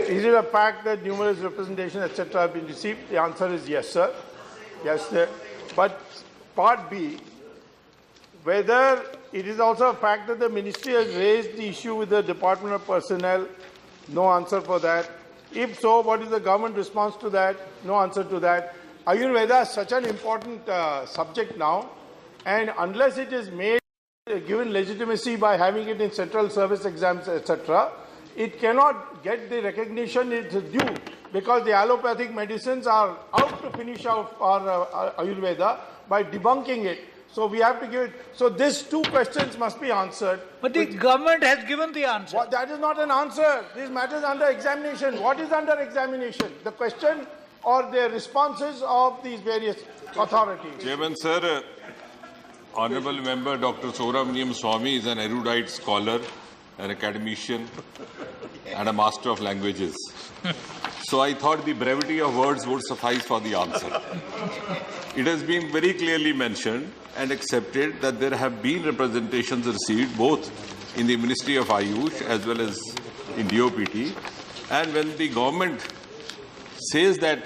Is it a fact that numerous representations, etc., have been received? The answer is yes, sir. Yes, sir. But part B, whether it is also a fact that the ministry has raised the issue with the Department of Personnel, no answer for that. If so, what is the government response to that? No answer to that. Ayurveda is such an important subject now, and unless it is made, given legitimacy by having it in central service exams, etc., it cannot get the recognition it is due, because the allopathic medicines are out to finish out our Ayurveda by debunking it. So we have to give it. So these two questions must be answered. But the government has given the answer. That is not an answer. This matter is under examination. What is under examination? The question or the responses of these various authorities. Chairman, sir, Honorable Member Dr. Subramaniam Swamy is an erudite scholar, an academician, and a master of languages. So I thought the brevity of words would suffice for the answer. It has been very clearly mentioned and accepted that there have been representations received both in the Ministry of Ayush as well as in DOPT. And when the government says that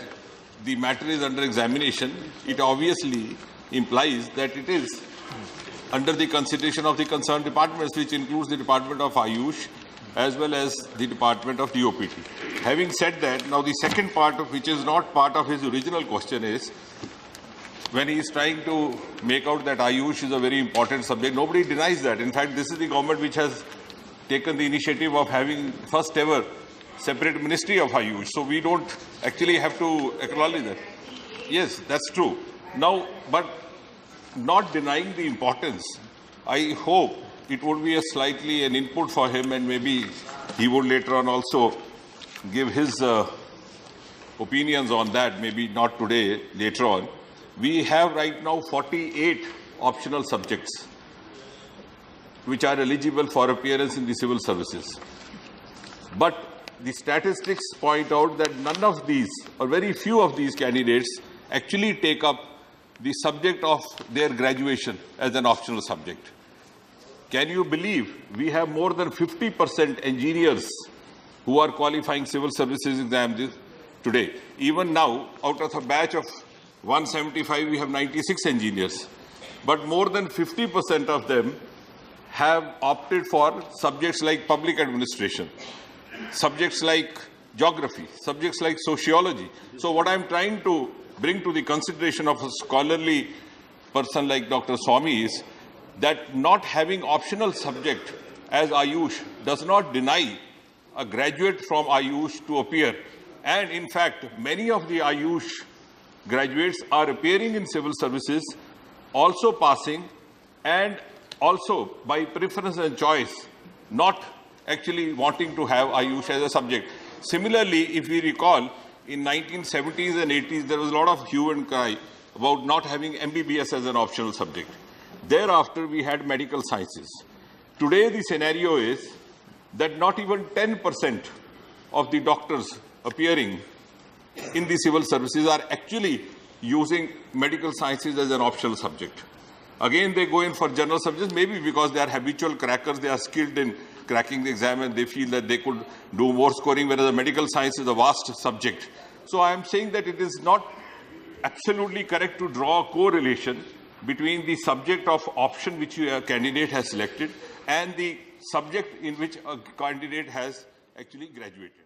the matter is under examination, it obviously implies that it is under the consideration of the concerned departments, which includes the Department of Ayush as well as the Department of DOPT. Having said that, now the second part of which is not part of his original question is, when he is trying to make out that Ayush is a very important subject, nobody denies that. In fact, this is the government which has taken the initiative of having first ever separate Ministry of Ayush. So we don't actually have to acknowledge that. Yes, that's true. Now, but not denying the importance, I hope it would be a slightly an input for him, and maybe he would later on also give his opinions on that, maybe not today, later on. We have right now 48 optional subjects which are eligible for appearance in the civil services. But the statistics point out that none of these, or very few of these candidates, actually take up the subject of their graduation as an optional subject. Can you believe we have more than 50% engineers who are qualifying civil services exams today? Even now, out of a batch of 175, we have 96 engineers. But more than 50% of them have opted for subjects like public administration, subjects like geography, subjects like sociology. So what I'm trying to bring to the consideration of a scholarly person like Dr. Swamy is that not having optional subject as Ayush does not deny a graduate from Ayush to appear. And in fact, many of the Ayush graduates are appearing in civil services, also passing, and also by preference and choice, not actually wanting to have Ayush as a subject. Similarly, if we recall, in 1970s and 80s, there was a lot of hue and cry about not having MBBS as an optional subject. Thereafter, we had medical sciences. Today, the scenario is that not even 10% of the doctors appearing in the civil services are actually using medical sciences as an optional subject. Again, they go in for general subjects, maybe because they are habitual crackers, they are skilled in cracking the exam and they feel that they could do more scoring, whereas the medical science is a vast subject. So I am saying that it is not absolutely correct to draw a correlation between the subject of option which a candidate has selected and the subject in which a candidate has actually graduated.